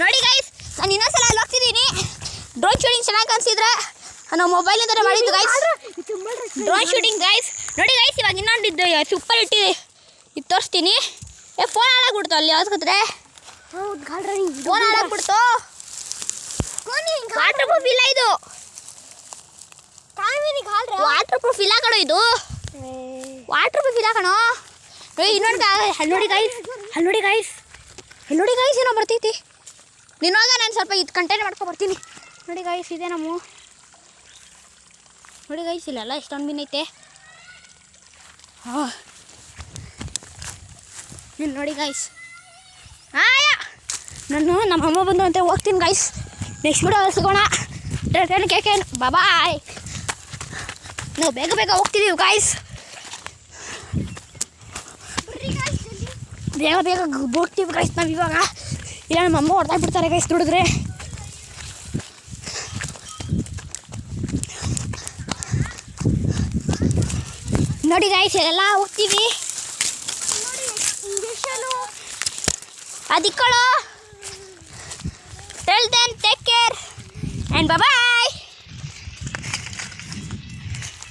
ನೋಡಿ ಗೈಸ್, ನಾನು ಇನ್ನೊಂದ್ಸಲ ಅಲ್ಲಿ ಹೋಗ್ತಿದ್ದೀನಿ. ಡ್ರೋನ್ ಶೂಟಿಂಗ್ ಚೆನ್ನಾಗಿ ಅನಿಸಿದ್ರೆ ನಾವು ಮೊಬೈಲಿಂದಲೇ ಮಾಡಿದ್ದು ಗೈಸ್, ಡ್ರೋನ್ ಶೂಟಿಂಗ್ ಗೈಸ್. ನೋಡಿ ಗೈಸ್, ಇವಾಗ ಇನ್ನೊಂದಿದ್ದು ಸೂಪರ್ ಇಟ್ಟಿದೆ, ಇದು ತೋರಿಸ್ತೀನಿ. ಫೋನ್ ಹಾಳಾಗ್ಬಿಡ್ತು ಅಲ್ಲಿ ಯಾವ್ದು ಫೋನ್ ಹಾಳಾಗ್ಬಿಡ್ತು. ವಾಟರ್ ಪ್ರೂಫ್ ಇಲ್ಲ ಇದು, ವಾಟರ್ ಪ್ರೂಫ್ ಇಲ್ಲ ಕಣೋ, ಇದು ವಾಟರ್ ಪ್ರೂಫ್ ಇಲ್ಲ ಕಣೋ. ಇನ್ನೊಂದು ಅಲ್ಲಿ ನೋಡಿ ಗೈಸ್, ಅಲ್ಲಿ ನೋಡಿ ಗೈಸ್, ಅಲ್ಲಿ ನೋಡಿ ಗೈಸ್, ಏನೋ ಬರ್ತೈತಿ. ನೀನೋಗ ನಾನು ಸ್ವಲ್ಪ ಇದು ಕಂಟೈನ್ ಮಾಡ್ಕೊಬರ್ತೀನಿ. ನೋಡಿ ಗೈಸ್, ಇದೆ ನಮ್ಮ ನೋಡಿ ಗೈಸ್, ಇಲ್ಲೆಲ್ಲ ಎಷ್ಟೊಂದು ಮೀನು ಐತೆ. ಹಾಂ ಇಲ್ಲಿ ನೋಡಿ ಗೈಸ್. ನಾನು ನಮ್ಮ ಅಮ್ಮ ಬಂದು ಅಂತ ಹೋಗ್ತೀನಿ ಗೈಸ್. ನೆಕ್ಸ್ಟ್ ವಿಡಿಯೋ ಸಿಗೋಣ. ಕೇಕೆ ಬಾಯ್. ನಾವು ಬೇಗ ಬೇಗ ಹೋಗ್ತಿದ್ದೀವಿ ಗೈಸ್, ಬೇಗ ಬೇಗ ಹೋಗ್ತೀವಿ ಗೈಸ್ ನಾವು ಇವಾಗ. ಇಲ್ಲ ನಮ್ಮ ಅಮ್ಮ ಹೊಡೆದಾಗ್ಬಿಡ್ತಾರೆ ಗೈಸ್ ನೋಡಿದ್ರೆ. ನೋಡಿ ಗೈಸ್, ಎಲ್ಲ ಹೋಗ್ತೀವಿ. ಅದಿಕ್ಕಳು. Till then, take care and bye bye.